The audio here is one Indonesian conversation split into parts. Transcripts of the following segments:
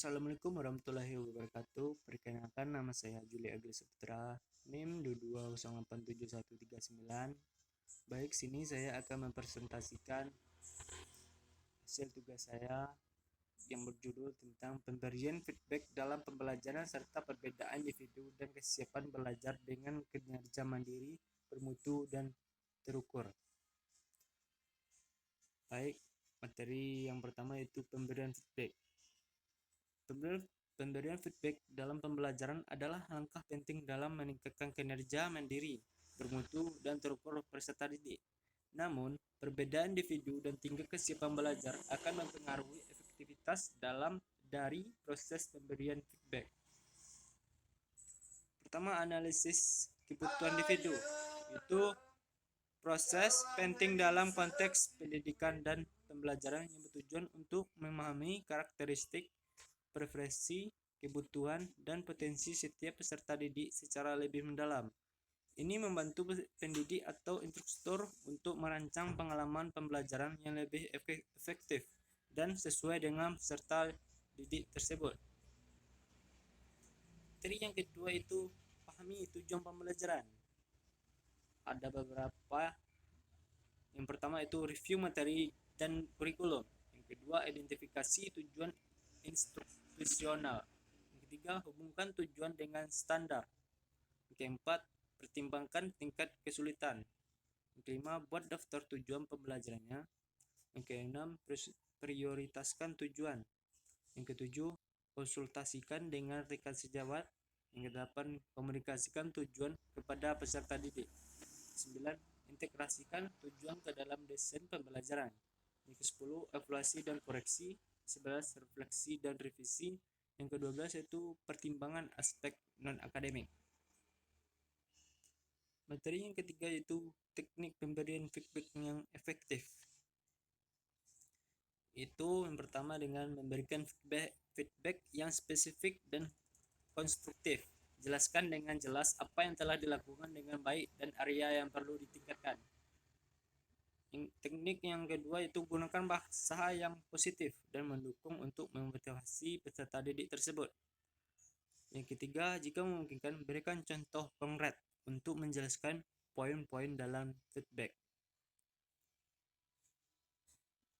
Assalamualaikum warahmatullahi wabarakatuh. Perkenalkan, nama saya Juli Agil Saputra, NIM 22087139. Baik, sini saya akan mempresentasikan hasil tugas saya yang berjudul tentang pemberian feedback dalam pembelajaran serta perbedaan individu dan kesiapan belajar dengan kinerja mandiri, bermutu, dan terukur. Baik, materi yang pertama yaitu pemberian feedback. Pemberian feedback dalam pembelajaran adalah langkah penting dalam meningkatkan kinerja mandiri, bermutu, dan terukur peserta didik. Namun, perbedaan individu dan tingkat kesiapan belajar akan mempengaruhi efektivitas dari proses pemberian feedback. Pertama, analisis kebutuhan individu. Itu proses penting dalam konteks pendidikan dan pembelajaran yang bertujuan untuk memahami karakteristik, preferensi, kebutuhan, dan potensi setiap peserta didik secara lebih mendalam. Ini membantu pendidik atau instruktur untuk merancang pengalaman pembelajaran yang lebih efektif dan sesuai dengan peserta didik tersebut. Materi yang kedua itu pahami tujuan pembelajaran. Ada beberapa. Yang pertama itu review materi dan kurikulum. Yang kedua, identifikasi tujuan institusional. Yang ketiga, hubungkan tujuan dengan standar. Yang keempat, pertimbangkan tingkat kesulitan. Yang kelima, buat daftar tujuan pembelajarannya. Yang keenam, prioritaskan tujuan. Yang ketujuh, konsultasikan dengan rekan sejawat. Yang kedelapan, komunikasikan tujuan kepada peserta didik. 9. Integrasikan tujuan ke dalam desain pembelajaran. Yang ke-10, evaluasi dan koreksi. 11, refleksi dan revisi. Yang ke-12 yaitu pertimbangan aspek non-akademik. Materi yang ketiga yaitu teknik pemberian feedback yang efektif. Itu yang pertama dengan memberikan feedback yang spesifik dan konstruktif. Jelaskan dengan jelas apa yang telah dilakukan dengan baik dan area yang perlu ditingkatkan. Teknik yang kedua itu gunakan bahasa yang positif dan mendukung untuk memotivasi peserta didik tersebut. Yang ketiga, jika memungkinkan, berikan contoh konkret untuk menjelaskan poin-poin dalam feedback.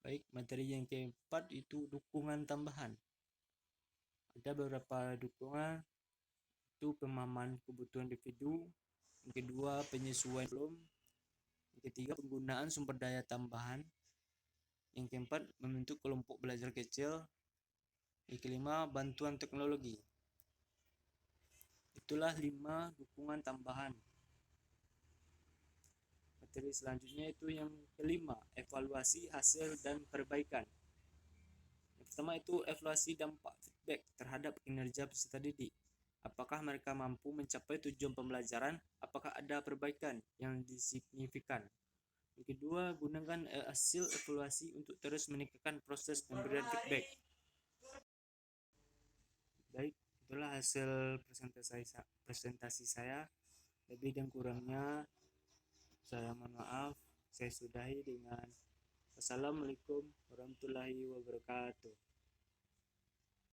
Baik, materi yang keempat itu dukungan tambahan. Ada beberapa dukungan, itu pemahaman kebutuhan individu. Yang kedua, penyesuaian problem. Yang ketiga, penggunaan sumber daya tambahan. Yang keempat, membentuk kelompok belajar kecil. Yang kelima, bantuan teknologi. Itulah 5 dukungan tambahan. Materi selanjutnya itu yang kelima, evaluasi hasil dan perbaikan. Yang pertama itu evaluasi dampak feedback terhadap kinerja peserta didik. Apakah mereka mampu mencapai tujuan pembelajaran? Apakah ada perbaikan yang signifikan? Yang kedua, gunakan hasil evaluasi untuk terus meningkatkan proses pemberian feedback. Baik, itulah hasil presentasi saya. Lebih dan kurangnya saya mohon maaf. Saya sudahi dengan Assalamualaikum warahmatullahi wabarakatuh.